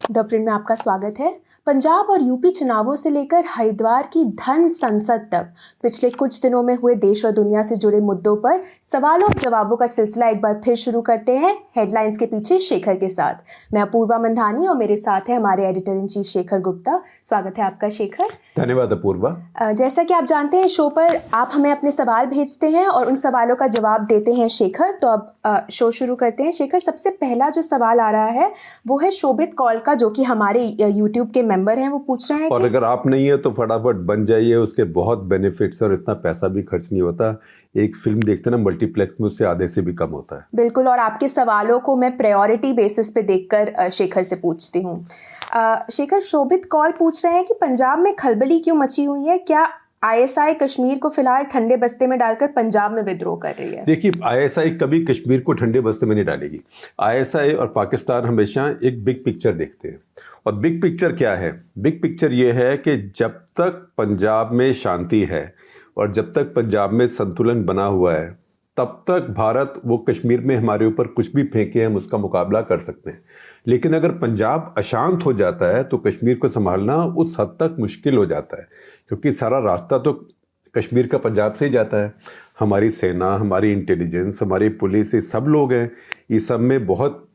The print में आपका स्वागत है। पंजाब और यूपी चुनावों से लेकर हरिद्वार की धर्म संसद तक पिछले कुछ दिनों में हुए देश और दुनिया से जुड़े मुद्दों पर सवालों और जवाबों का सिलसिला एक बार फिर शुरू करते हैं हेडलाइंस के पीछे शेखर के साथ। मैं अपूर्वा मंधानी और मेरे साथ है हमारे editor in chief Shekhar Gupta. स्वागत है आपका शेखर। धन्यवाद अपूर्वा। जैसा कि आप जानते हैं, शो पर आप हमें अपने सवाल भेजते हैं और उन सवालों का जवाब देते हैं शेखर। तो अब शो शुरू करते हैं। शेखर, सबसे पहला जो सवाल आ रहा है वो है शोभित कौल का, जो कि हमारे यूट्यूब के मेंबर हैं। वो पूछ रहे हैं और अगर आप नहीं है तो फटाफट बन जाइए, उसके बहुत बेनिफिट्स और इतना पैसा भी खर्च नहीं होता। एक फिल्म देखते ना मल्टीप्लेक्स में, उससे आधे से भी कम होता है। बिल्कुल, और आपके सवालों को मैं प्रायोरिटी बेसिस पे देखकर शेखर से पूछती हूँ। शेखर, शोभित कौल पूछ रहे हैं कि पंजाब में खलबली क्यों मची हुई है? क्या आईएसआई कश्मीर को फिलहाल ठंडे बस्ते में डालकर पंजाब में विद्रोह कर रही है? देखिए, आईएसआई कभी कश्मीर को ठंडे बस्ते में नहीं डालेगी। आईएसआई और पाकिस्तान हमेशा एक बिग पिक्चर देखते हैं। और बिग पिक्चर क्या है? बिग पिक्चर ये है कि जब तक पंजाब में शांति है और जब तक पंजाब में संतुलन बना हुआ है, तब तक भारत वो कश्मीर में हमारे ऊपर कुछ भी फेंके हम उसका मुकाबला कर सकते हैं। लेकिन अगर पंजाब अशांत हो जाता है तो कश्मीर को संभालना उस हद तक मुश्किल हो जाता है, क्योंकि सारा रास्ता तो कश्मीर का पंजाब से ही जाता है। हमारी सेना, हमारी इंटेलिजेंस, हमारी पुलिस, ये सब लोग हैं, ये सब में बहुत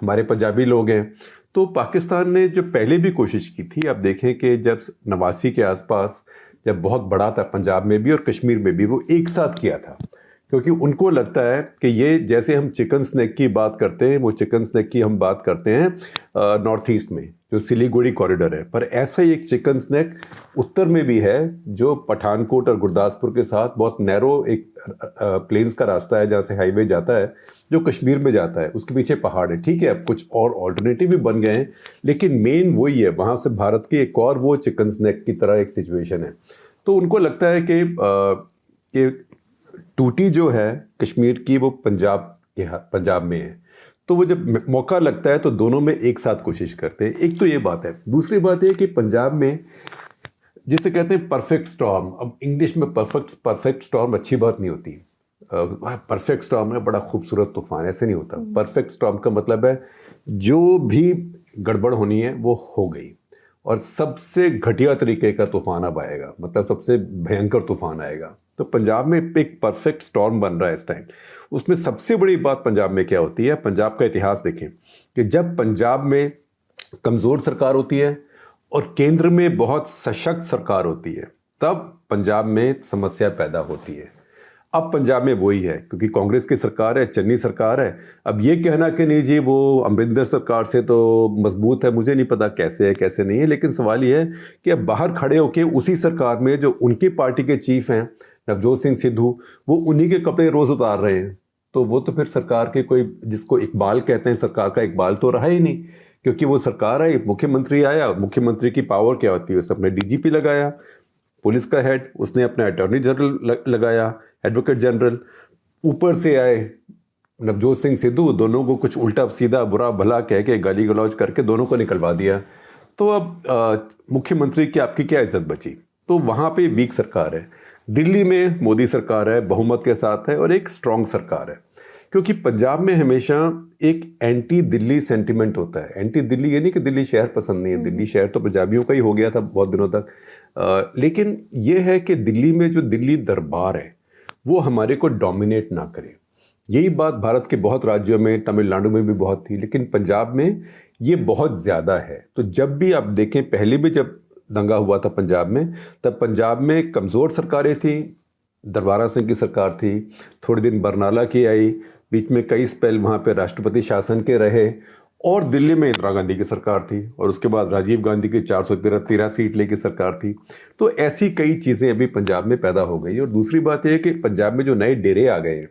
हमारे पंजाबी लोग हैं। तो पाकिस्तान ने जो पहले भी कोशिश की थी, आप देखें कि जब 89 के आसपास जब बहुत बड़ा था पंजाब में भी और कश्मीर में भी, वो एक साथ किया था, क्योंकि उनको लगता है कि ये जैसे हम चिकन स्नैक की बात करते हैं, वो चिकन स्नैक की हम बात करते हैं नॉर्थ ईस्ट में जो सिलीगुड़ी कॉरिडोर है, पर ऐसा ही एक चिकन स्नैक उत्तर में भी है जो पठानकोट और गुरदासपुर के साथ बहुत नैरो एक प्लेन्स का रास्ता है जहाँ से हाईवे जाता है जो कश्मीर में जाता है। उसके पीछे पहाड़ है, ठीक है, अब कुछ और ऑल्टरनेटिव भी बन गए हैं, लेकिन मेन वही है। वहाँ से भारत की एक और वो चिकन स्नैक की तरह एक सिचुएशन है। तो उनको लगता है कि टूटी जो है कश्मीर की वो पंजाब में है। तो वो जब मौका लगता है तो दोनों में एक साथ कोशिश करते हैं। एक तो ये बात है। दूसरी बात ये कि पंजाब में जिसे कहते हैं परफेक्ट स्टॉर्म, अब इंग्लिश में परफेक्ट स्टॉर्म अच्छी बात नहीं होती। परफेक्ट स्टॉर्म है बड़ा खूबसूरत तूफान, ऐसे नहीं होता। परफेक्ट स्टॉर्म का मतलब है जो भी गड़बड़ होनी है वो हो गई और सबसे घटिया तरीके का तूफान अब आएगा, मतलब सबसे भयंकर तूफान आएगा। तो पंजाब में एक परफेक्ट स्टॉर्म बन रहा है इस टाइम। उसमें सबसे बड़ी बात पंजाब में क्या होती है? पंजाब का इतिहास देखें कि जब पंजाब में कमज़ोर सरकार होती है और केंद्र में बहुत सशक्त सरकार होती है, तब पंजाब में समस्या पैदा होती है। अब पंजाब में वही है, क्योंकि कांग्रेस की सरकार है, चन्नी सरकार है। अब ये कहना कि नहीं जी वो अमरिंदर सरकार से तो मजबूत है, मुझे नहीं पता कैसे है कैसे नहीं है, लेकिन सवाल ये है कि अब बाहर खड़े होके उसी सरकार में जो उनकी पार्टी के चीफ हैं नवजोत सिंह सिद्धू, वो उन्हीं के कपड़े रोज़ उतार रहे हैं। तो वो तो फिर सरकार के कोई, जिसको इकबाल कहते हैं, सरकार का इकबाल तो रहा ही नहीं, क्योंकि वो सरकार आई, मुख्यमंत्री आया, मुख्यमंत्री की पावर क्या होती है? उसने अपने डीजीपी लगाया, पुलिस का हेड, उसने अपना अटॉर्नी जनरल लगाया, एडवोकेट जनरल, ऊपर से आए नवजोत सिंह सिद्धू, दोनों को कुछ उल्टा सीधा बुरा भला कह के गाली गलौज करके दोनों को निकलवा दिया। तो अब मुख्यमंत्री की आपकी क्या इज्जत बची? तो वहाँ पे वीक सरकार है। दिल्ली में मोदी सरकार है, बहुमत के साथ है और एक स्ट्रॉन्ग सरकार है, क्योंकि पंजाब में हमेशा एक एंटी दिल्ली सेंटिमेंट होता है। एंटी दिल्ली ये नहीं कि दिल्ली शहर पसंद नहीं है, दिल्ली शहर तो पंजाबियों का ही हो गया था बहुत दिनों तक, लेकिन ये है कि दिल्ली में जो दिल्ली दरबार है वो हमारे को डोमिनेट ना करे। यही बात भारत के बहुत राज्यों में, तमिलनाडु में भी बहुत थी, लेकिन पंजाब में ये बहुत ज़्यादा है। तो जब भी आप देखें, पहले भी जब दंगा हुआ था पंजाब में, तब पंजाब में कमज़ोर सरकारें थी, दरबारा सिंह की सरकार थी, थोड़े दिन बरनाला की आई, बीच में कई स्पेल वहाँ पे राष्ट्रपति शासन के रहे, और दिल्ली में इंदिरा गांधी की सरकार थी, और उसके बाद राजीव गांधी की 413 सीट लेके सरकार थी। तो ऐसी कई चीज़ें अभी पंजाब में पैदा हो गई। और दूसरी बात यह है कि पंजाब में जो नए डेरे आ गए हैं,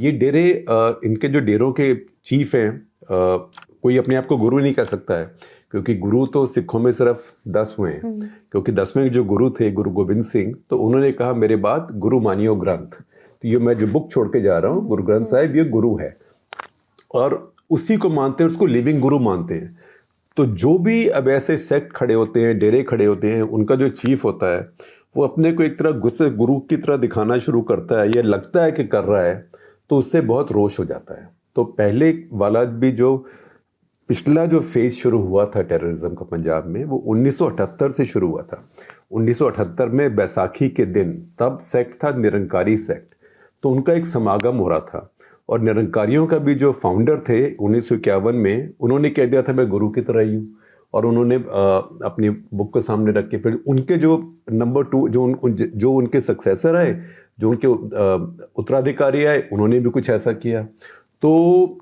ये डेरे, इनके जो डेरों के चीफ हैं, कोई अपने आप को गुरु नहीं कह सकता है, क्योंकि गुरु तो सिखों में सिर्फ 10 हुए हैं, क्योंकि 10वें जो गुरु थे गुरु गोबिंद सिंह, तो उन्होंने कहा मेरे बाद गुरु मानियो ग्रंथ। तो ये मैं जो बुक छोड़ के जा रहा हूँ, गुरु ग्रंथ साहिब, ये गुरु है और उसी को मानते हैं, उसको लिविंग गुरु मानते हैं। तो जो भी अब ऐसे सेक्ट खड़े होते हैं, डेरे खड़े होते हैं, उनका जो चीफ होता है वो अपने को एक तरह गुस्से गुरु की तरह दिखाना शुरू करता है, ये लगता है कि कर रहा है, तो उससे बहुत रोष हो जाता है। तो पहले वाला भी जो पिछला जो फेज शुरू हुआ था टेररिज्म का पंजाब में, वो 1978 से शुरू हुआ था। 1978 में बैसाखी के दिन, तब सेक्ट था निरंकारी सेक्ट, तो उनका एक समागम हो रहा था। और निरंकारियों का भी जो फाउंडर थे 1951 में, उन्होंने कह दिया था मैं गुरु की तरह ही हूँ। और उन्होंने अपनी बुक को सामने रख के, फिर उनके जो नंबर 2 जो उनके सक्सेसर आए, जो उनके उत्तराधिकारी आए, उन्होंने भी कुछ ऐसा किया। तो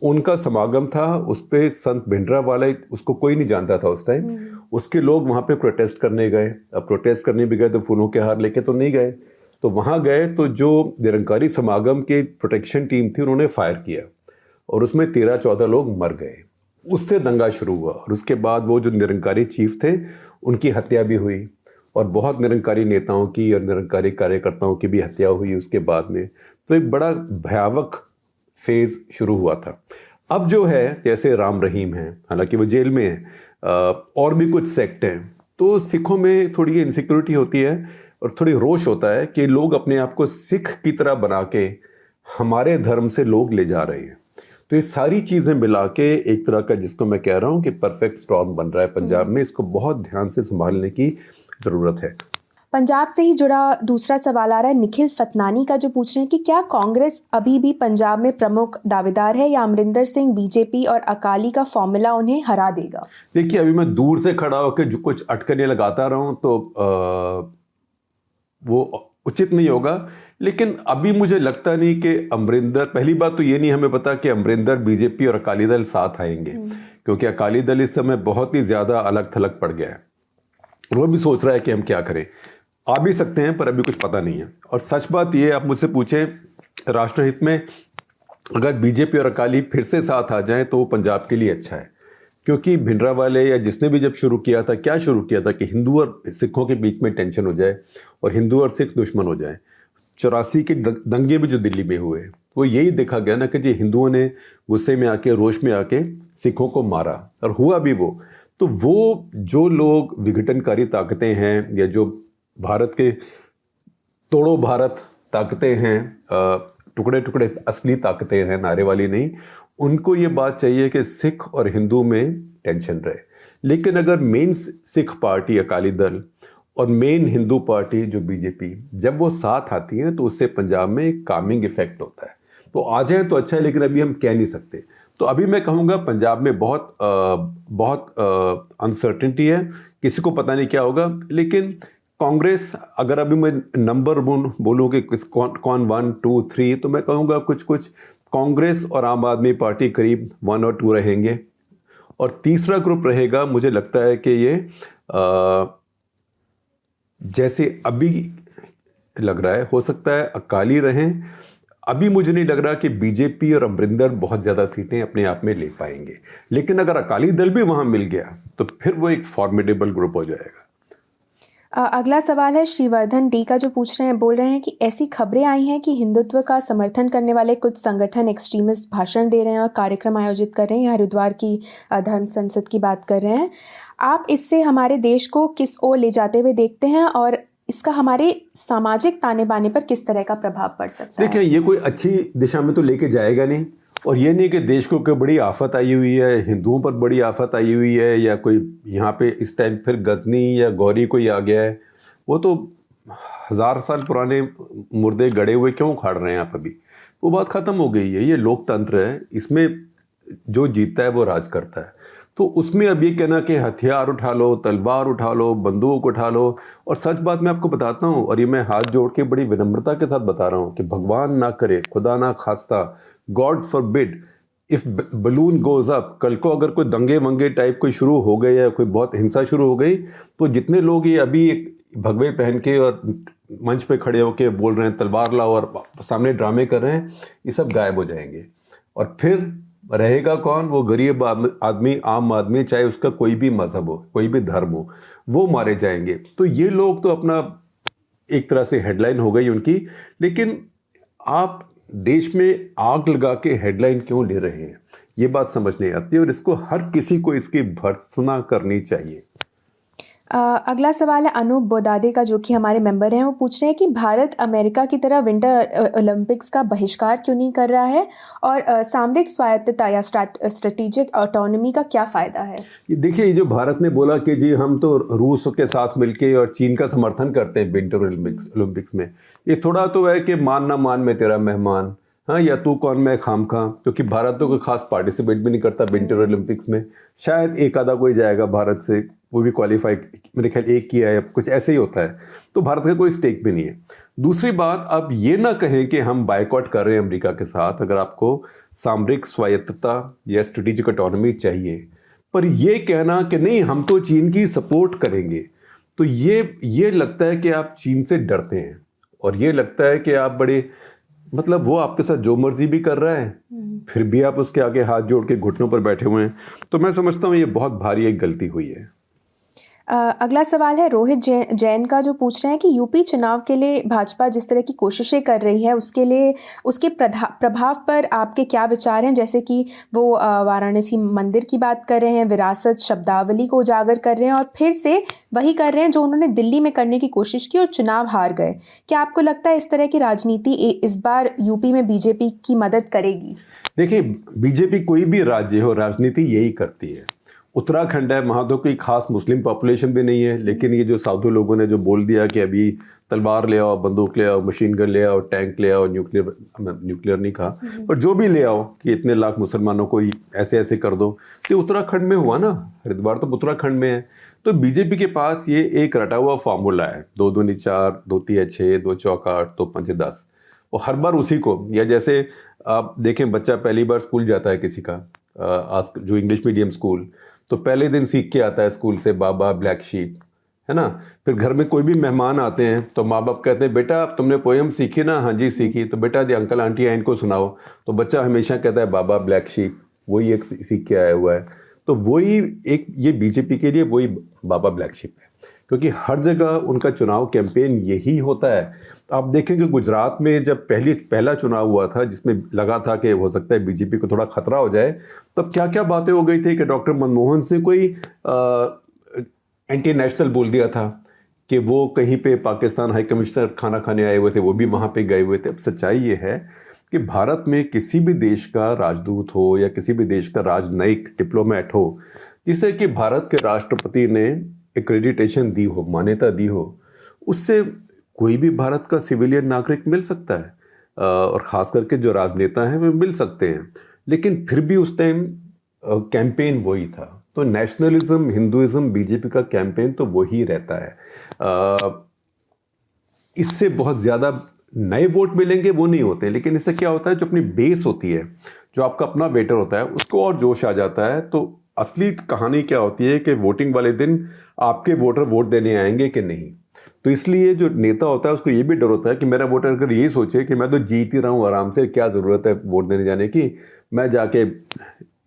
उनका समागम था, उस पर संत भिंडरावाला, उसको कोई नहीं जानता था उस टाइम। उसके लोग वहाँ पे प्रोटेस्ट करने गए। अब प्रोटेस्ट करने भी गए तो फूलों के हार लेके तो नहीं गए। तो वहाँ गए तो जो निरंकारी समागम के प्रोटेक्शन टीम थी, उन्होंने फायर किया और उसमें 13-14 लोग मर गए। उससे दंगा शुरू हुआ और उसके बाद वो जो निरंकारी चीफ थे, उनकी हत्या भी हुई और बहुत निरंकारी नेताओं की और निरंकारी कार्यकर्ताओं की भी हत्या हुई उसके बाद में। तो एक बड़ा भयावह फेज शुरू हुआ था। अब जो है, जैसे राम रहीम है, हालांकि वो जेल में है, और भी कुछ सेक्ट हैं, तो सिखों में थोड़ी इनसिक्योरिटी होती है और थोड़ी रोष होता है कि लोग अपने आप को सिख की तरह बना के हमारे धर्म से लोग ले जा रहे हैं। तो ये सारी चीज़ें मिला के एक तरह का, जिसको मैं कह रहा हूँ कि परफेक्ट स्टॉर्म बन रहा है पंजाब में। इसको बहुत ध्यान से संभालने की ज़रूरत है। पंजाब से ही जुड़ा दूसरा सवाल आ रहा है निखिल फतनानी का, जो पूछ रहे हैं कि क्या कांग्रेस अभी भी पंजाब में प्रमुख दावेदार है या अमरिंदर सिंह, बीजेपी और अकाली का फॉर्मूला उन्हें हरा देगा? देखिए, अभी मैं दूर से खड़ा होकर जो कुछ अटकने लगाता रहूं तो वो उचित नहीं होगा। लेकिन अभी मुझे लगता नहीं कि अमरिंदर, पहली बात तो ये नहीं हमें पता कि अमरिंदर, बीजेपी और अकाली दल साथ आएंगे, क्योंकि अकाली दल इस समय बहुत ही ज़्यादा अलग थलग पड़ गया है। वो भी सोच रहा है कि हम क्या करें। आ भी सकते हैं पर अभी कुछ पता नहीं है। और सच बात ये, आप मुझसे पूछें, राष्ट्रहित में अगर बीजेपी और अकाली फिर से साथ आ जाएं तो वो पंजाब के लिए अच्छा है। क्योंकि भिंडरावाले या जिसने भी जब शुरू किया था, क्या शुरू किया था कि हिंदू और सिखों के बीच में टेंशन हो जाए और हिंदू और सिख दुश्मन हो जाए। 84 के दंगे भी जो दिल्ली में हुए, वो यही देखा गया ना कि जी हिंदुओं ने गुस्से में आके, रोष में आके सिखों को मारा, और हुआ भी वो। तो वो जो लोग विघटनकारी ताकतें हैं या जो भारत के तोड़ो भारत ताकतें हैं, टुकड़े टुकड़े असली ताकतें हैं, नारे वाली नहीं, उनको ये बात चाहिए कि सिख और हिंदू में टेंशन रहे। लेकिन अगर मेन सिख पार्टी अकाली दल और मेन हिंदू पार्टी जो बीजेपी, जब वो साथ आती है तो उससे पंजाब में एक कामिंग इफेक्ट होता है। तो आ जाए तो अच्छा है, लेकिन अभी हम कह नहीं सकते। तो अभी मैं कहूँगा पंजाब में बहुत अनसर्टेनिटी है, किसी को पता नहीं क्या होगा। लेकिन कांग्रेस, अगर अभी मैं नंबर बोलूँ कि कौन 1, 2, 3, तो मैं कहूँगा कुछ कांग्रेस और आम आदमी पार्टी करीब 1 और 2 रहेंगे। और तीसरा ग्रुप रहेगा, मुझे लगता है कि ये जैसे अभी लग रहा है, हो सकता है अकाली रहें। अभी मुझे नहीं लग रहा कि बीजेपी और अमरिंदर बहुत ज़्यादा सीटें अपने आप में ले पाएंगे। लेकिन अगर अकाली दल भी वहाँ मिल गया तो फिर वो एक फॉर्मिडेबल ग्रुप हो जाएगा। अगला सवाल है श्रीवर्धन डी का, जो पूछ रहे हैं, बोल रहे हैं कि ऐसी खबरें आई हैं कि हिंदुत्व का समर्थन करने वाले कुछ संगठन एक्सट्रीमिस्ट भाषण दे रहे हैं और कार्यक्रम आयोजित कर रहे हैं। हरिद्वार की धर्म संसद की बात कर रहे हैं। आप इससे हमारे देश को किस ओर ले जाते हुए देखते हैं और इसका हमारे सामाजिक ताने बाने पर किस तरह का प्रभाव पड़ सकता है? देखिए, ये कोई अच्छी दिशा में तो लेके जाएगा नहीं। और ये नहीं कि देश को कोई बड़ी आफत आई हुई है, हिंदुओं पर बड़ी आफत आई हुई है, या कोई यहाँ पे इस टाइम फिर गजनी या गौरी कोई आ गया है। वो तो 1000 साल पुराने मुर्दे गड़े हुए क्यों उखाड़ रहे हैं आप अभी? वो बात ख़त्म हो गई है। ये लोकतंत्र है, इसमें जो जीतता है वो राज करता है। तो उसमें अब ये कहना कि हथियार उठा लो, तलवार उठा लो, बंदूक उठा लो। और सच बात मैं आपको बताता हूँ, और ये मैं हाथ जोड़ के बड़ी विनम्रता के साथ बता रहा हूँ कि भगवान ना करे, खुदा ना खास्ता, God forbid, if balloon goes up, कल को अगर कोई दंगे मंगे टाइप कोई शुरू हो गए या कोई बहुत हिंसा शुरू हो गई, तो जितने लोग ये अभी एक भगवे पहन के और मंच पे खड़े होके बोल रहे हैं तलवार लाओ और सामने ड्रामे कर रहे हैं, ये सब गायब हो जाएंगे। और फिर रहेगा कौन? वो गरीब आदमी, आम आदमी, चाहे उसका कोई भी मजहब हो, कोई भी धर्म हो, वो मारे जाएंगे। तो ये लोग तो अपना एक तरह से हेडलाइन हो गई उनकी। लेकिन आप देश में आग लगा के हेडलाइन क्यों ले रहे हैं, ये बात समझ नहीं आती, और इसको हर किसी को इसकी भर्त्सना करनी चाहिए। अगला सवाल है अनूप बोदादे का, जो कि हमारे मेंबर हैं। वो पूछ रहे हैं कि भारत अमेरिका की तरह विंटर ओलंपिक्स का बहिष्कार क्यों नहीं कर रहा है, और सामरिक स्वायत्तता या स्ट्रेटेजिक ऑटोनॉमी का क्या फ़ायदा है। देखिए, ये जो भारत ने बोला कि जी हम तो रूस के साथ मिलके और चीन का समर्थन करते हैं विंटर ओलंपिक्स में, ये थोड़ा तो है कि मान ना मान मैं तेरा मेहमान, हाँ, या तू कौन मैं खाम खा, क्योंकि भारत तो कोई खास पार्टिसिपेट भी नहीं करता विंटर ओलंपिक्स में। शायद एक आधा कोई जाएगा भारत से, वो भी क्वालिफाई मेरे ख्याल एक किया है, कुछ ऐसे ही होता है, तो भारत का कोई स्टेक भी नहीं है। दूसरी बात, आप ये ना कहें कि हम बायकॉट कर रहे हैं अमेरिका के साथ, अगर आपको सामरिक स्वायत्तता या स्ट्रेटेजिक ऑटोनॉमी चाहिए, पर ये कहना कि नहीं हम तो चीन की सपोर्ट करेंगे, तो ये लगता है कि आप चीन से डरते हैं, और ये लगता है कि आप बड़े, मतलब वो आपके साथ जो मर्जी भी कर रहा है, फिर भी आप उसके आगे हाथ जोड़ के घुटनों पर बैठे हुए हैं। तो मैं समझता हूँ ये बहुत भारी एक गलती हुई है। अगला सवाल है रोहित जैन का, जो पूछ रहे हैं कि यूपी चुनाव के लिए भाजपा जिस तरह की कोशिशें कर रही है, उसके लिए उसके प्रभाव पर आपके क्या विचार हैं। जैसे कि वो वाराणसी मंदिर की बात कर रहे हैं, विरासत शब्दावली को उजागर कर रहे हैं, और फिर से वही कर रहे हैं जो उन्होंने दिल्ली में करने की कोशिश की और चुनाव हार गए। क्या आपको लगता है इस तरह की राजनीति इस बार यूपी में बीजेपी की मदद करेगी? देखिए, बीजेपी कोई भी राज्य हो, राजनीति यही करती है। उत्तराखंड है, वहाँ तो कोई खास मुस्लिम पॉपुलेशन भी नहीं है, लेकिन ये जो साधु लोगों ने जो बोल दिया कि अभी तलवार ले आओ, बंदूक ले आओ, मशीन गन ले आओ, टैंक ले आओ, न्यूक्लियर नहीं कहा, पर जो भी ले आओ कि इतने लाख मुसलमानों को ऐसे ऐसे कर दो, तो उत्तराखंड में हुआ ना, हरिद्वार तो उत्तराखंड में है। तो बीजेपी के पास ये एक रटा हुआ फार्मूला है, 2 दूनी 4, 2 तिया 6, 2 चौका 8, 2 पंचे 10, और हर बार उसी को, या जैसे आप देखें बच्चा पहली बार स्कूल जाता है किसी का, आज जो इंग्लिश मीडियम स्कूल, तो पहले दिन सीख के आता है स्कूल से बाबा ब्लैक शीप, है ना। फिर घर में कोई भी मेहमान आते हैं तो माँ बाप कहते हैं बेटा तुमने पोएम सीखी ना, हाँ जी सीखी, तो बेटा दी अंकल आंटी है इनको सुनाओ, तो बच्चा हमेशा कहता है बाबा ब्लैक शीप, वही एक सीख के आया हुआ है। तो वही एक ये बीजेपी के लिए वही बाबा ब्लैक शीप है, क्योंकि हर जगह उनका चुनाव कैंपेन यही होता है। आप देखेंगे गुजरात में जब पहला चुनाव हुआ था जिसमें लगा था कि हो सकता है बीजेपी को थोड़ा खतरा हो जाए, तब क्या क्या बातें हो गई थी कि डॉक्टर मनमोहन सिंह कोई एंटी नेशनल बोल दिया था कि वो कहीं पे पाकिस्तान हाई कमिश्नर खाना खाने आए हुए थे, वो भी वहाँ पे गए हुए थे। अब सच्चाई ये है कि भारत में किसी भी देश का राजदूत हो या किसी भी देश का राजनयिक डिप्लोमेट हो, जिसे कि भारत के राष्ट्रपति ने एक्रेडिटेशन दी हो, मान्यता दी हो, उससे कोई भी भारत का सिविलियन नागरिक मिल सकता है, और ख़ास करके जो राजनेता हैं वे मिल सकते हैं। लेकिन फिर भी उस टाइम कैंपेन वही था। तो नेशनलिज्म, हिंदुइज्म, बीजेपी का कैंपेन तो वही रहता है। इससे बहुत ज़्यादा नए वोट मिलेंगे वो नहीं होते, लेकिन इससे क्या होता है, जो अपनी बेस होती है, जो आपका अपना वेटर होता है, उसको और जोश आ जाता है। तो असली कहानी क्या होती है कि वोटिंग वाले दिन आपके वोटर वोट देने आएंगे कि नहीं। तो इसलिए जो नेता होता है उसको ये भी डर होता है कि मेरा वोटर अगर ये सोचे कि मैं तो जीत ही रहा हूँ आराम से, क्या ज़रूरत है वोट देने जाने की, मैं जाके,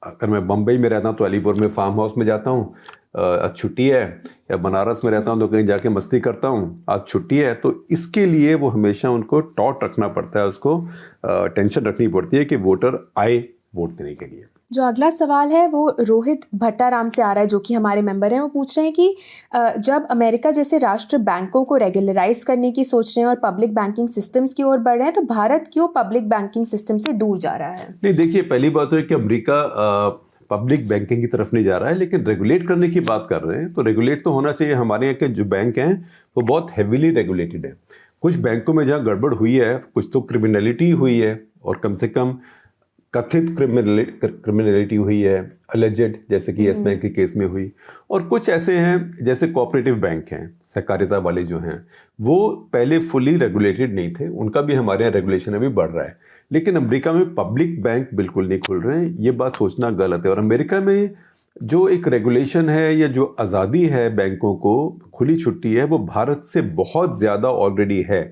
अगर मैं बम्बई में रहता हूँ तो अलीपुर में फार्म हाउस में जाता हूँ, आज छुट्टी है, या बनारस में रहता हूँ तो कहीं जाके मस्ती करता हूँ, आज छुट्टी है। तो इसके लिए वो हमेशा उनको टॉट रखना पड़ता है, उसको टेंशन रखनी पड़ती है कि वोटर आए वोट देने के लिए। जो अगला सवाल है वो रोहित भट्टाराम से आ रहा है, जो कि हमारे मेंबर हैं। वो पूछ रहे हैं कि जब अमेरिका जैसे राष्ट्र बैंकों को रेगुलराइज करने की सोच रहे हैं और पब्लिक बैंकिंग सिस्टम्स की ओर बढ़ रहे हैं, तो भारत क्यों पब्लिक बैंकिंग सिस्टम से दूर जा रहा है? नहीं, देखिए, पहली बात तो है कि अमेरिका पब्लिक बैंकिंग की तरफ नहीं जा रहा है, लेकिन रेगुलेट करने की बात कर रहे हैं। तो रेगुलेट तो होना चाहिए। हमारे यहाँ के जो बैंक हैं वो बहुत हैवीली रेगुलेटेड है। कुछ बैंकों में जहाँ गड़बड़ हुई है, कुछ तो क्रिमिनलिटी हुई है, और कम से कम कथित क्रिमिनलिटी हुई है, अलेजेड, जैसे कि येस बैंक के केस में हुई। और कुछ ऐसे हैं जैसे कोऑपरेटिव बैंक हैं, सहकारिता वाले जो हैं, वो पहले फुली रेगुलेटेड नहीं थे, उनका भी हमारे यहाँ रेगुलेशन अभी बढ़ रहा है। लेकिन अमेरिका में पब्लिक बैंक बिल्कुल नहीं खुल रहे हैं, ये बात सोचना गलत है। और अमेरिका में जो एक रेगुलेशन है या जो आज़ादी है बैंकों को, खुली छुट्टी है, वो भारत से बहुत ज़्यादा ऑलरेडी है।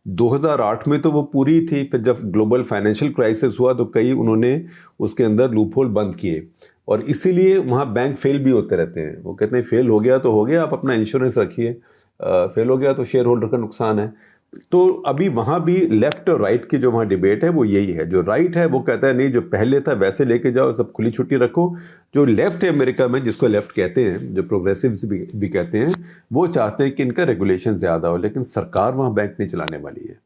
2008 में तो वो पूरी थी, फिर जब ग्लोबल फाइनेंशियल क्राइसिस हुआ तो कई उन्होंने उसके अंदर लूपहोल बंद किए, और इसीलिए वहाँ बैंक फेल भी होते रहते हैं। वो कहते हैं फेल हो गया तो हो गया, आप अपना इंश्योरेंस रखिए, फेल हो गया तो शेयर होल्डर का नुकसान है। तो अभी वहाँ भी लेफ्ट और राइट की जो वहाँ डिबेट है वो यही है। जो राइट है वो कहता है नहीं, जो पहले था वैसे लेके जाओ, सब खुली छुट्टी रखो। जो लेफ्ट है अमेरिका में, जिसको लेफ्ट कहते हैं, जो प्रोग्रेसिव्स भी कहते हैं, वो चाहते हैं कि इनका रेगुलेशन ज़्यादा हो, लेकिन सरकार वहाँ बैंक नहीं चलाने वाली है।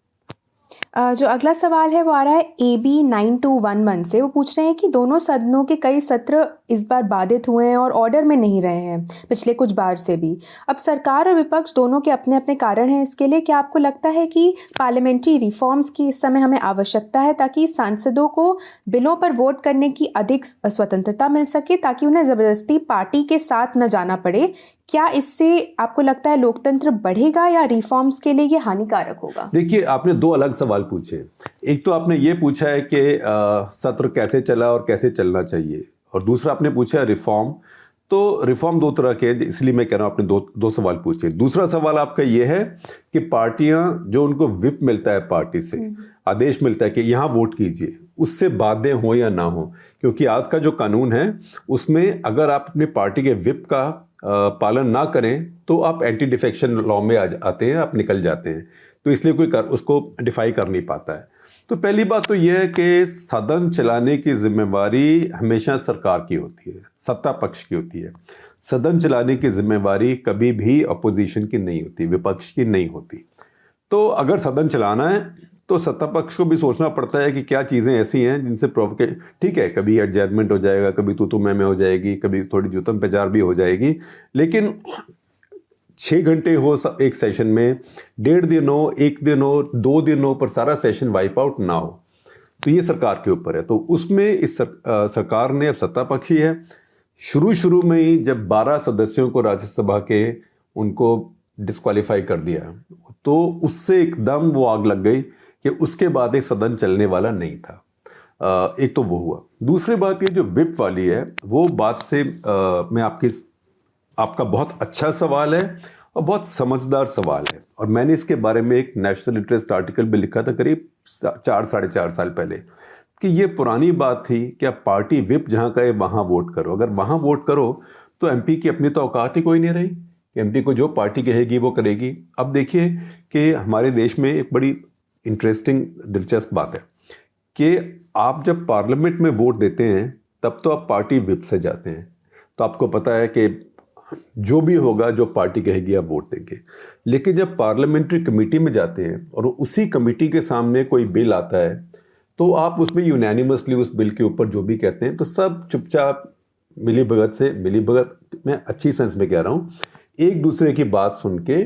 जो अगला सवाल है वो आ रहा है AB 9211 से। वो पूछ रहे हैं कि दोनों सदनों के कई सत्र इस बार बाधित हुए हैं और ऑर्डर में नहीं रहे हैं पिछले कुछ बार से भी। अब सरकार और विपक्ष दोनों के अपने अपने कारण हैं इसके लिए। क्या आपको लगता है कि पार्लियामेंट्री रिफॉर्म्स की इस समय हमें आवश्यकता है ताकि सांसदों को बिलों पर वोट करने की अधिक स्वतंत्रता मिल सके, ताकि उन्हें ज़बरदस्ती पार्टी के साथ न जाना पड़े? क्या इससे आपको लगता है लोकतंत्र बढ़ेगा या रिफॉर्म्स के लिए ये हानिकारक होगा? देखिए, आपने दो अलग सवाल पूछे। एक तो आपने ये पूछा है कि सत्र कैसे चला और कैसे चलना चाहिए, और दूसरा आपने पूछा रिफॉर्म। तो रिफॉर्म दो तरह के हैं, इसलिए मैं कह रहा हूँ आपने दो सवाल पूछे। दूसरा सवाल आपका ये है कि पार्टियां, जो उनको विप मिलता है पार्टी से, आदेश मिलता है कि यहाँ वोट कीजिए, उससे बाध्य हो या ना हो। क्योंकि आज का जो कानून है उसमें अगर आप अपनी पार्टी के विप का पालन ना करें तो आप एंटी डिफेक्शन लॉ में आते हैं, आप निकल जाते हैं। तो इसलिए कोई उसको डिफाई कर नहीं पाता है। तो पहली बात तो यह है कि सदन चलाने की जिम्मेवारी हमेशा सरकार की होती है, सत्ता पक्ष की होती है। सदन चलाने की जिम्मेवारी कभी भी अपोजिशन की नहीं होती, विपक्ष की नहीं होती। तो अगर सदन चलाना है तो सत्ता पक्ष को भी सोचना पड़ता है कि क्या चीज़ें ऐसी हैं जिनसे प्रोवोकेट, ठीक है, कभी एडजर्नमेंट हो जाएगा, कभी तू मैं हो जाएगी, कभी थोड़ी जुतम पेचार भी हो जाएगी, लेकिन 6 घंटे हो एक सेशन में, 1.5 दिन हो, 1 दिन हो, 2 दिन हो, पर सारा सेशन वाइप आउट ना हो, तो ये सरकार के ऊपर है। तो उसमें इस सरकार ने, अब सत्ता पक्षी है, शुरू में ही जब 12 सदस्यों को राज्यसभा के उनको डिस्क्वालीफाई कर दिया, तो उससे एकदम वो आग लग गई कि उसके बाद एक सदन चलने वाला नहीं था। एक तो वो हुआ। दूसरी बात ये जो विप वाली है, वो बात से मैं आपका बहुत अच्छा सवाल है और बहुत समझदार सवाल है, और मैंने इसके बारे में एक नेशनल इंटरेस्ट आर्टिकल भी लिखा था करीब 4-4.5 साल पहले, कि ये पुरानी बात थी कि आप पार्टी विप जहाँ कहे वहाँ वोट करो। अगर वहाँ वोट करो तो एमपी की अपनी तो औकात ही कोई नहीं रही। एमपी को जो पार्टी कहेगी वो करेगी। अब देखिए कि हमारे देश में एक बड़ी इंटरेस्टिंग, दिलचस्प बात है कि आप जब पार्लियामेंट में वोट देते हैं तब तो आप पार्टी विप से जाते हैं, तो आपको पता है कि जो भी होगा, जो पार्टी कहेगी आप वोट देंगे। लेकिन जब पार्लियामेंट्री कमेटी में जाते हैं और उसी कमेटी के सामने कोई बिल आता है, तो आप उसमें यूनैनिमसली उस बिल के ऊपर जो भी कहते हैं, तो सब चुपचाप मिलीभगत मैं अच्छी सेंस में कह रहा हूँ, एक दूसरे की बात सुन के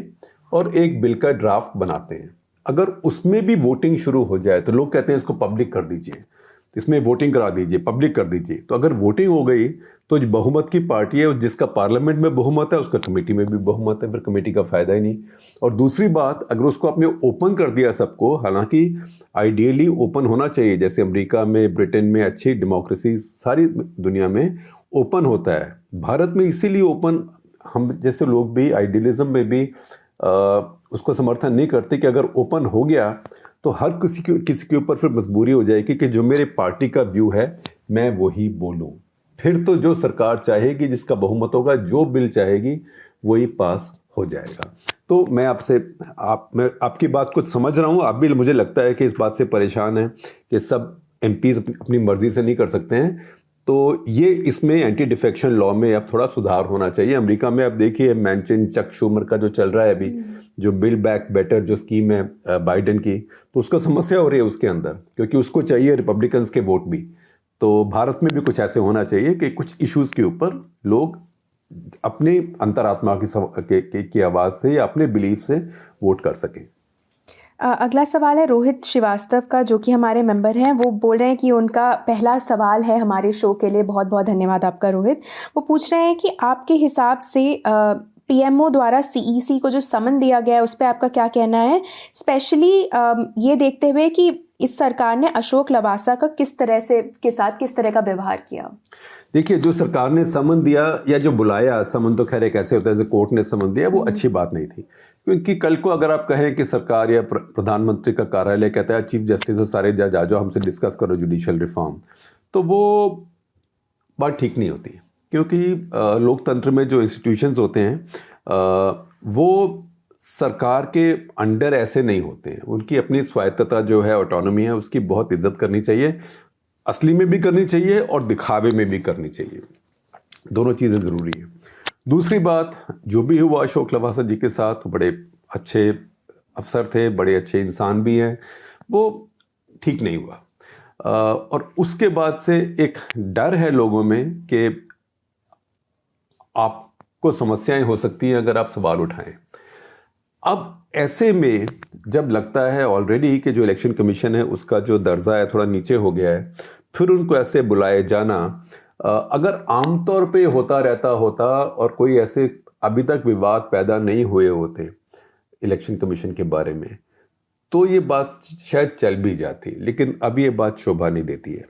और एक बिल का ड्राफ्ट बनाते हैं। अगर उसमें भी वोटिंग शुरू हो जाए तो लोग कहते हैं इसको पब्लिक कर दीजिए, इसमें वोटिंग करा दीजिए, पब्लिक कर दीजिए। तो अगर वोटिंग हो गई तो जो बहुमत की पार्टी है, जिसका पार्लियामेंट में बहुमत है, उसका कमेटी में भी बहुमत है, फिर कमेटी का फायदा ही नहीं। और दूसरी बात, अगर उसको आपने ओपन कर दिया सबको, हालांकि आइडियली ओपन होना चाहिए, जैसे अमेरिका में, ब्रिटेन में, अच्छी डेमोक्रेसी सारी दुनिया में ओपन होता है। भारत में इसीलिए ओपन, हम जैसे लोग भी आइडियलिज्म में भी उसको समर्थन नहीं करते कि अगर ओपन हो गया तो हर किसी के ऊपर फिर मजबूरी हो जाएगी कि जो मेरे पार्टी का व्यू है मैं वही बोलूं। फिर तो जो सरकार चाहेगी, जिसका बहुमत होगा, जो बिल चाहेगी वही पास हो जाएगा। तो मैं आपकी बात को समझ रहा हूँ। आप भी, मुझे लगता है कि इस बात से परेशान हैं कि सब एमपीज अपनी मर्जी से नहीं कर सकते हैं। तो ये इसमें एंटी डिफेक्शन लॉ में अब थोड़ा सुधार होना चाहिए। अमेरिका में आप देखिए मैंचिन, चक शूमर का जो चल रहा है अभी, जो बिल बैक बेटर जो स्कीम है बाइडेन की, तो उसका समस्या हो रही है उसके अंदर, क्योंकि उसको चाहिए रिपब्लिकन्स के वोट भी। तो भारत में भी कुछ ऐसे होना चाहिए कि कुछ इश्यूज के ऊपर लोग अपने अंतरात्मा की आवाज़ से या अपने बिलीफ से वोट कर सकें। अगला सवाल है रोहित श्रीवास्तव का, जो कि हमारे मेंबर हैं। वो बोल रहे हैं कि उनका पहला सवाल है हमारे शो के लिए। बहुत बहुत धन्यवाद आपका रोहित। वो पूछ रहे हैं कि आपके हिसाब से पीएमओ द्वारा सीईसी को जो समन दिया गया है उस पर आपका क्या कहना है, स्पेशली ये देखते हुए कि इस सरकार ने अशोक लवासा का किस तरह का व्यवहार किया? देखिए, जो सरकार ने समन दिया या जो बुलाया, समन तो खैर एक ऐसे होता है जो कोर्ट ने समन दिया, वो अच्छी बात नहीं थी। क्योंकि कल को अगर आप कहें कि सरकार या प्रधानमंत्री का कार्यालय कहता है चीफ जस्टिस और सारे जज आ जाओ हमसे डिस्कस करो जुडिशियल रिफॉर्म, तो वो बात ठीक नहीं होती। क्योंकि लोकतंत्र में जो इंस्टीट्यूशंस होते हैं वो सरकार के अंडर ऐसे नहीं होते हैं। उनकी अपनी स्वायत्तता जो है, ऑटोनॉमी है, उसकी बहुत इज्जत करनी चाहिए। असली में भी करनी चाहिए और दिखावे में भी करनी चाहिए। दोनों चीज़ें ज़रूरी हैं। दूसरी बात, जो भी हुआ अशोक लवासा जी के साथ, बड़े अच्छे अफसर थे, बड़े अच्छे इंसान भी हैं, वो ठीक नहीं हुआ। और उसके बाद से एक डर है लोगों में कि आपको समस्याएं हो सकती हैं अगर आप सवाल उठाएं। अब ऐसे में जब लगता है ऑलरेडी कि जो इलेक्शन कमीशन है उसका जो दर्जा है थोड़ा नीचे हो गया है, फिर उनको ऐसे बुलाए जाना, अगर आमतौर पे होता रहता होता और कोई ऐसे अभी तक विवाद पैदा नहीं हुए होते इलेक्शन कमीशन के बारे में, तो ये बात शायद चल भी जाती, लेकिन अब ये बात शोभा नहीं देती है।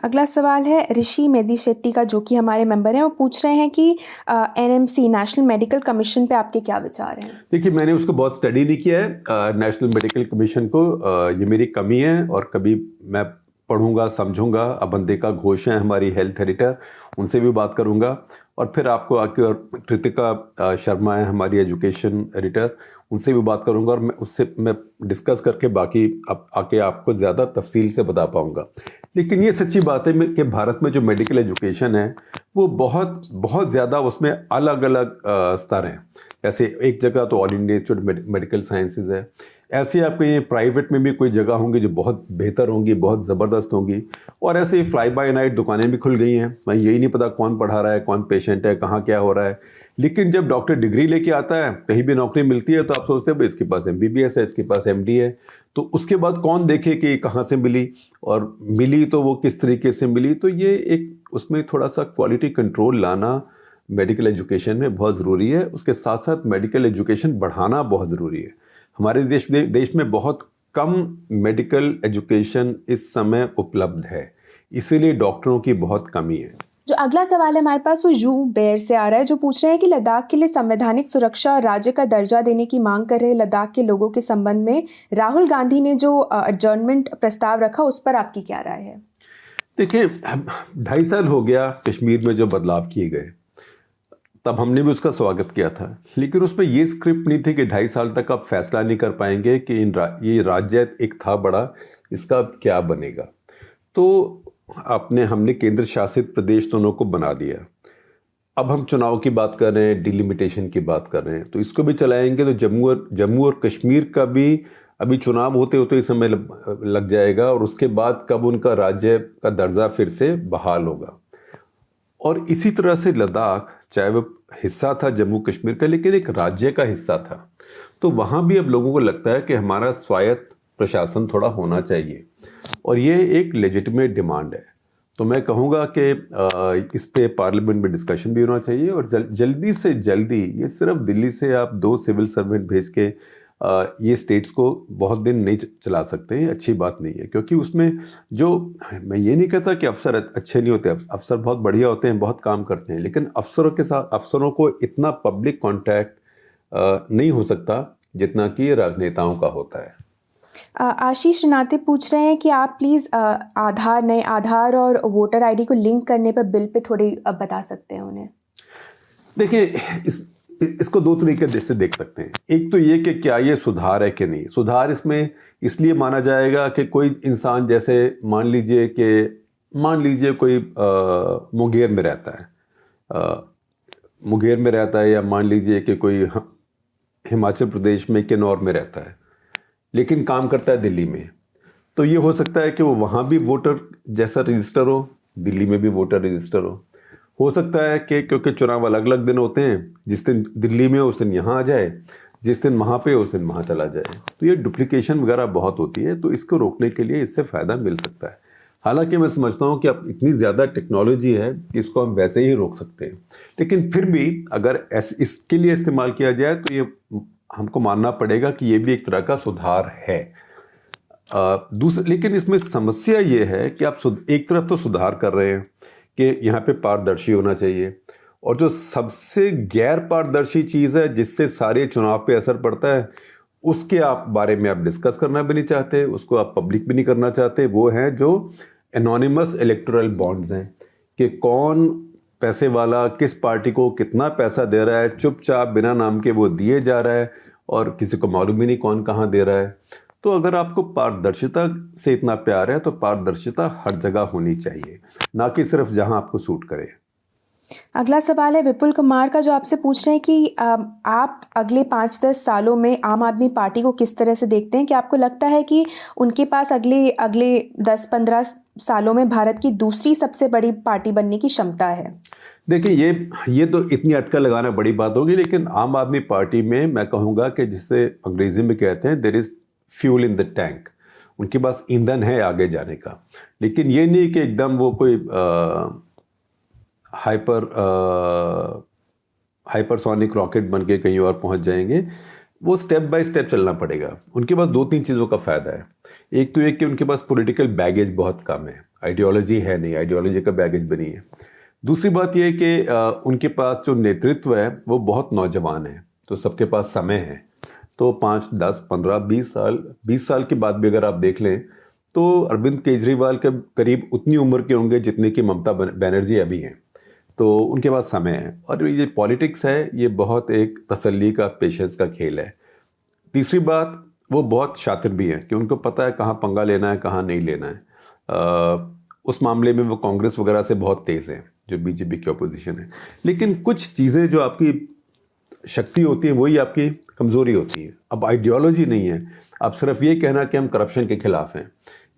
अगला सवाल है ऋषि मेदी शेट्टी का, जो कि हमारे मेंबर हैं। वो पूछ रहे हैं कि एनएमसी नेशनल मेडिकल कमीशन पे आपके क्या विचार हैं? देखिए, मैंने उसको बहुत स्टडी नहीं किया है नेशनल मेडिकल कमीशन को। ये मेरी कमी है और कभी मैं पढ़ूंगा, समझूंगा। अब बंदे का घोष है हमारी हेल्थ एडिटर, उनसे भी बात करूंगा। और फिर आपको आके, और कृतिका शर्मा है हमारी एजुकेशन एडिटर, उनसे भी बात करूंगा और मैं डिस्कस करके बाकी आके आपको ज़्यादा तफसील से बता पाऊंगा। लेकिन ये सच्ची बात है कि भारत में जो मेडिकल एजुकेशन है वो बहुत बहुत ज़्यादा, उसमें अलग अलग स्तर हैं। जैसे एक जगह तो all India institute medical sciences है, ऐसे आपको ये प्राइवेट में भी कोई जगह होंगी जो बहुत बेहतर होंगी, बहुत ज़बरदस्त होंगी, और ऐसे ही फ्लाई बाय नाइट दुकानें भी खुल गई हैं। मैं यही नहीं पता कौन पढ़ा रहा है, कौन पेशेंट है, कहाँ क्या हो रहा है। लेकिन जब डॉक्टर डिग्री लेके आता है, कहीं भी नौकरी मिलती है, तो आप सोचते हैं इसके पास MBBS है, इसके पास MD है, तो उसके बाद कौन देखे कि कहाँ से मिली, और मिली तो वो किस तरीके से मिली। तो ये एक उसमें थोड़ा सा क्वालिटी कंट्रोल लाना मेडिकल एजुकेशन में बहुत ज़रूरी है। उसके साथ साथ मेडिकल एजुकेशन बढ़ाना बहुत ज़रूरी है। हमारे देश में बहुत कम मेडिकल एजुकेशन इस समय उपलब्ध है, इसीलिए डॉक्टरों की बहुत कमी है। जो अगला सवाल है हमारे पास, वो यू बेर से आ रहा है, जो पूछ रहे हैं कि लद्दाख के लिए संवैधानिक सुरक्षा और राज्य का दर्जा देने की मांग कर रहे लद्दाख के लोगों के संबंध में राहुल गांधी ने जो एडजर्नमेंट प्रस्ताव रखा, उस पर आपकी क्या राय है? देखिए, 2.5 साल हो गया कश्मीर में जो बदलाव किए गए, तब हमने भी उसका स्वागत किया था। लेकिन उसमें ये स्क्रिप्ट नहीं थी कि 2.5 साल तक आप फैसला नहीं कर पाएंगे कि ये राज्य एक था बड़ा, इसका क्या बनेगा। तो हमने केंद्र शासित प्रदेश दोनों को बना दिया। अब हम चुनाव की बात कर रहे हैं, डिलिमिटेशन की बात कर रहे हैं, तो इसको भी चलाएंगे तो जम्मू और कश्मीर का भी अभी चुनाव होते होते इस समय लग जाएगा, और उसके बाद कब उनका राज्य का दर्जा फिर से बहाल होगा। और इसी तरह से लद्दाख, चाहे वो हिस्सा था जम्मू कश्मीर का, लेकिन एक राज्य का हिस्सा था, तो वहाँ भी अब लोगों को लगता है कि हमारा स्वायत्त प्रशासन थोड़ा होना चाहिए, और ये एक लेजिटिमेट डिमांड है। तो मैं कहूँगा कि इस पे पार्लियामेंट में डिस्कशन भी होना चाहिए, और जल्दी से जल्दी, ये सिर्फ दिल्ली से आप 2 सिविल सर्वेंट भेज के ये स्टेट्स को बहुत दिन नहीं चला सकते हैं, अच्छी बात नहीं है। क्योंकि उसमें जो, मैं ये नहीं कहता कि अफसर अच्छे नहीं होते, अफसर बहुत बढ़िया होते हैं, बहुत काम करते हैं, लेकिन अफसरों को इतना पब्लिक कॉन्टैक्ट नहीं हो सकता जितना कि राजनेताओं का होता है। आशीष नाते पूछ रहे हैं कि आप प्लीज़ नए आधार और वोटर ID को लिंक करने पर बिल पे थोड़ी बता सकते हैं उन्हें। देखिए, इसको 2 तरीके से देख सकते हैं। एक तो ये कि क्या ये सुधार है कि नहीं। सुधार इसमें इसलिए माना जाएगा कि कोई इंसान, जैसे मान लीजिए कोई मुंगेर में रहता है, या मान लीजिए कि कोई हिमाचल प्रदेश में किन्नौर में रहता है, लेकिन काम करता है दिल्ली में, तो ये हो सकता है कि वो वहाँ भी वोटर जैसा रजिस्टर हो, दिल्ली में भी वोटर रजिस्टर हो सकता है कि क्योंकि चुनाव अलग अलग दिन होते हैं, जिस दिन दिल्ली में उस दिन यहाँ आ जाए, जिस दिन वहाँ पे उस दिन वहाँ चला जाए, तो ये डुप्लीकेशन वगैरह बहुत होती है। तो इसको रोकने के लिए इससे फ़ायदा मिल सकता है। हालांकि मैं समझता हूँ कि अब इतनी ज़्यादा टेक्नोलॉजी है कि इसको हम वैसे ही रोक सकते हैं, लेकिन फिर भी अगर इसके लिए इस्तेमाल किया जाए तो ये हमको मानना पड़ेगा कि ये भी एक तरह का सुधार है। लेकिन इसमें समस्या ये है कि आप एक तरफ तो सुधार कर रहे हैं कि यहाँ पे पारदर्शी होना चाहिए, और जो सबसे गैर पारदर्शी चीज़ है जिससे सारे चुनाव पे असर पड़ता है, उसके बारे में आप डिस्कस करना भी नहीं चाहते, उसको आप पब्लिक भी नहीं करना चाहते। वो है जो एनोनिमस इलेक्टोरल बॉन्ड्स हैं, कि कौन पैसे वाला किस पार्टी को कितना पैसा दे रहा है, चुपचाप बिना नाम के वो दिए जा रहा है, और किसी को मालूम ही नहीं कौन कहाँ दे रहा है। तो अगर आपको पारदर्शिता से इतना प्यार है तो पारदर्शिता हर जगह होनी चाहिए, ना कि सिर्फ जहां आपको सूट करे। अगला सवाल है विपुल कुमार का, जो आपसे पूछ रहे हैं कि आप अगले 5-10 सालों में आम आदमी पार्टी को किस तरह से देखते हैं? कि आपको लगता है कि उनके पास अगले 10-15 सालों में भारत की दूसरी सबसे बड़ी पार्टी बनने की क्षमता है? देखिए, ये तो इतनी अटकल लगाना बड़ी बात होगी, लेकिन आम आदमी पार्टी में मैं कहूँगा कि जिसे अंग्रेजी में कहते हैं there is fuel in the tank. उनके पास ईंधन है आगे जाने का, लेकिन ये नहीं कि एकदम वो कोई हाइपरसोनिक रॉकेट बन के कहीं और पहुंच जाएंगे। वो स्टेप बाय स्टेप चलना पड़ेगा। उनके पास 2-3 चीज़ों का फ़ायदा है। एक तो ये कि उनके पास पॉलिटिकल बैगेज बहुत कम है, आइडियोलॉजी है नहीं, आइडियोलॉजी का बैगेज भी नहीं है। दूसरी बात यह है कि उनके पास जो नेतृत्व है वो बहुत नौजवान है, तो सबके पास समय है। तो 5, 10, 15, 20 साल के बाद भी अगर आप देख लें तो अरविंद केजरीवाल के करीब उतनी उम्र के होंगे जितनी कि ममता बनर्जी अभी हैं। तो उनके पास समय है, और ये पॉलिटिक्स है ये बहुत एक तसल्ली का, पेशेंस का खेल है। तीसरी बात, वो बहुत शातिर भी हैं कि उनको पता है कहाँ पंगा लेना है, कहाँ नहीं लेना है। उस मामले में वो कांग्रेस वगैरह से बहुत तेज़ हैं, जो बीजेपी की अपोजिशन है। लेकिन कुछ चीज़ें जो आपकी शक्ति होती है वही आपकी कमज़ोरी होती है। अब आइडियोलॉजी नहीं है, अब सिर्फ ये कहना कि हम करप्शन के खिलाफ हैं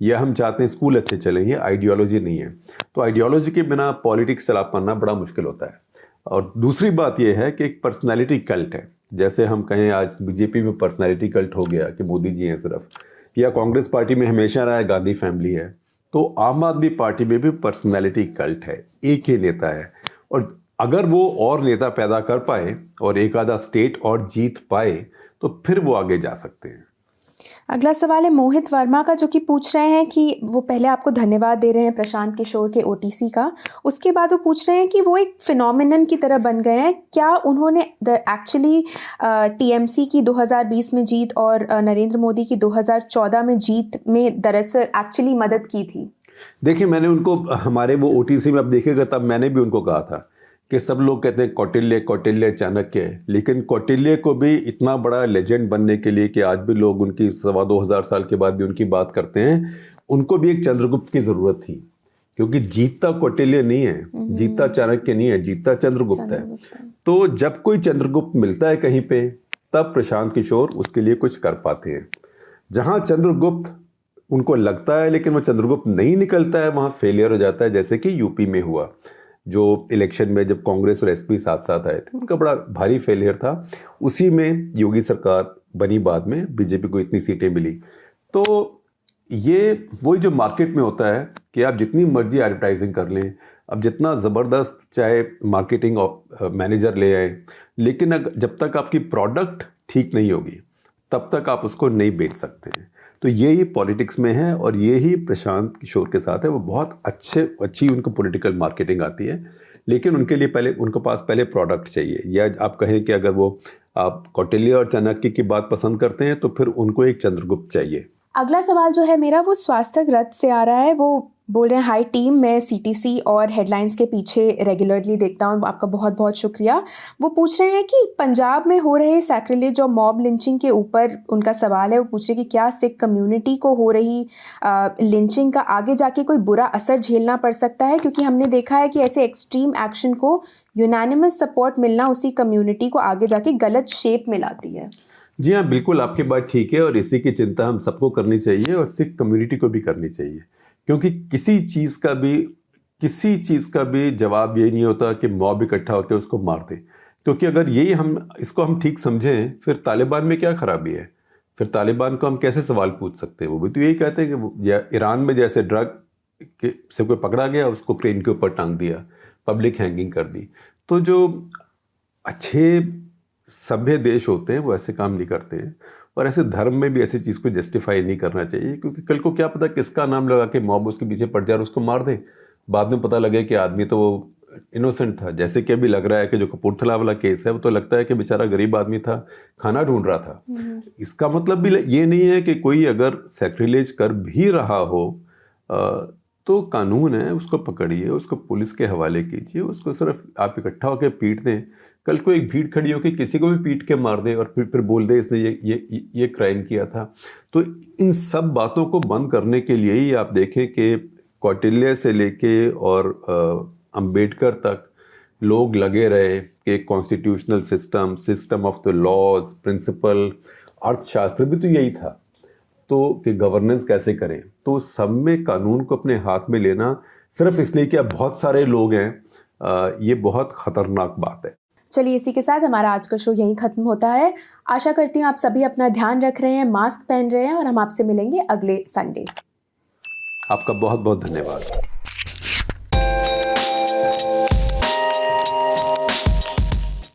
या हम चाहते हैं स्कूल अच्छे चलें, ये आइडियोलॉजी नहीं है। तो आइडियोलॉजी के बिना पॉलिटिक्स चला पाना बड़ा मुश्किल होता है। और दूसरी बात यह है कि एक पर्सनैलिटी कल्ट है। जैसे हम कहें आज बीजेपी में पर्सनैलिटी कल्ट हो गया कि मोदी जी हैं सिर्फ, या कांग्रेस पार्टी में हमेशा रहा है गांधी फैमिली है, तो आम आदमी पार्टी में भी पर्सनैलिटी कल्ट है, एक ही नेता है। और अगर वो और नेता पैदा कर पाए और एक आधा स्टेट और जीत पाए तो फिर वो आगे जा सकते हैं। अगला सवाल है मोहित वर्मा का, जो कि पूछ रहे हैं कि वो पहले आपको धन्यवाद दे रहे हैं प्रशांत किशोर के ओटीसी का, उसके बाद वो पूछ रहे हैं कि वो एक फिनोमिनन की तरह बन गए हैं। क्या उन्होंने एक्चुअली टीएमसी की 2020 में जीत और नरेंद्र मोदी की 2014 में जीत में दरअसल एक्चुअली मदद की थी? देखिए, मैंने उनको हमारे वो ओटीसी में अब देखेगा तब मैंने भी उनको कहा था कि सब लोग कहते हैं कौटिल्य चाणक्य, लेकिन कौटिल्य को भी इतना बड़ा लेजेंड बनने के लिए कि आज भी लोग उनकी 2,500 साल के बाद भी उनकी बात करते हैं, उनको भी एक चंद्रगुप्त की ज़रूरत थी। क्योंकि जीतता कौटिल्य नहीं है, जीतता चाणक्य नहीं है, जीतता चंद्रगुप्त है। तो जब कोई चंद्रगुप्त मिलता है कहीं पे, तब प्रशांत किशोर उसके लिए कुछ कर पाते हैं। जहाँ चंद्रगुप्त उनको लगता है लेकिन वो चंद्रगुप्त नहीं निकलता है, वहाँ फेलियर हो जाता है। जैसे कि यूपी में हुआ, जो इलेक्शन में जब कांग्रेस और एसपी साथ साथ आए थे, उनका बड़ा भारी फेलियर था। उसी में योगी सरकार बनी, बाद में बीजेपी को इतनी सीटें मिली। तो ये वही जो मार्केट में होता है कि आप जितनी मर्जी एडवर्टाइजिंग कर लें, अब जितना ज़बरदस्त चाहे मार्केटिंग मैनेजर ले आए, लेकिन जब तक आपकी प्रोडक्ट ठीक नहीं होगी तब तक आप उसको नहीं बेच सकते हैं। तो यही पॉलिटिक्स में है और यही प्रशांत किशोर के साथ है। वो बहुत अच्छी उनको पॉलिटिकल मार्केटिंग आती है, लेकिन उनके पास पहले प्रोडक्ट चाहिए। या आप कहें कि अगर वो आप कौटिल्य और चाणक्य की बात पसंद करते हैं तो फिर उनको एक चंद्रगुप्त चाहिए। अगला सवाल जो है मेरा वो स्वास्थ्य रथ से आ रहा है। वो बोल रहे हैं, हाई टीम, मैं सीटीसी और हेडलाइंस के पीछे रेगुलरली देखता हूँ, आपका बहुत बहुत शुक्रिया। वो पूछ रहे हैं कि पंजाब में हो रहे सैक्रिलेज और मॉब लिंचिंग के ऊपर उनका सवाल है। वो पूछ रहे हैं कि क्या सिख कम्युनिटी को हो रही लिंचिंग का आगे जाके कोई बुरा असर झेलना पड़ सकता है? क्योंकि हमने देखा है कि ऐसे एक्सट्रीम एक्शन को यूनानिमस सपोर्ट मिलना उसी कम्युनिटी को आगे जाके गलत शेप में लाती है। जी हाँ, बिल्कुल आपकी बात ठीक है और इसी की चिंता हम सबको करनी चाहिए और सिख कम्युनिटी को भी करनी चाहिए। क्योंकि किसी चीज़ का भी जवाब ये नहीं होता कि मॉब इकट्ठा होकर उसको मार दे। क्योंकि अगर यही इसको हम ठीक समझें, फिर तालिबान में क्या खराबी है? फिर तालिबान को हम कैसे सवाल पूछ सकते हैं? वो भी तो यही कहते हैं कि ईरान में जैसे ड्रग से कोई पकड़ा गया, उसको क्रेन के ऊपर टांग दिया, पब्लिक हैंगिंग कर दी। तो जो अच्छे सभ्य देश होते हैं वो ऐसे काम नहीं करते हैं, और ऐसे धर्म में भी ऐसी चीज़ को जस्टिफाई नहीं करना चाहिए। क्योंकि कल को क्या पता किसका नाम लगा के मॉब उसके पीछे पड़ जाए और उसको मार दे, बाद में पता लगे कि आदमी तो वो इनोसेंट था। जैसे कि अभी लग रहा है कि जो कपूरथला वाला केस है, वो तो लगता है कि बेचारा गरीब आदमी था, खाना ढूंढ रहा था। इसका मतलब भी ये नहीं है कि कोई अगर सैक्रिलेज कर भी रहा हो तो कानून है, उसको पकड़िए, उसको पुलिस के हवाले कीजिए, उसको सिर्फ आप इकट्ठा होकर पीट दें। कल को एक भीड़ खड़ी होकर किसी को भी पीट के मार दे और फिर बोल दे इसने ये क्राइम किया था। तो इन सब बातों को बंद करने के लिए ही आप देखें कि कौटिल्य से लेके और अंबेडकर तक लोग लगे रहे कि constitutional system of the laws, principle, अर्थशास्त्र भी तो यही था। तो कि गवर्नेंस कैसे करें, तो सब में कानून को अपने हाथ में लेना सिर्फ इसलिए कि अब बहुत सारे लोग हैं, ये बहुत खतरनाक बात है। चलिए, इसी के साथ हमारा आज का शो यहीं खत्म होता है। आशा करती हूँ आप सभी अपना ध्यान रख रहे हैं, मास्क पहन रहे हैं और हम आपसे मिलेंगे अगले संडे। आपका बहुत बहुत धन्यवाद।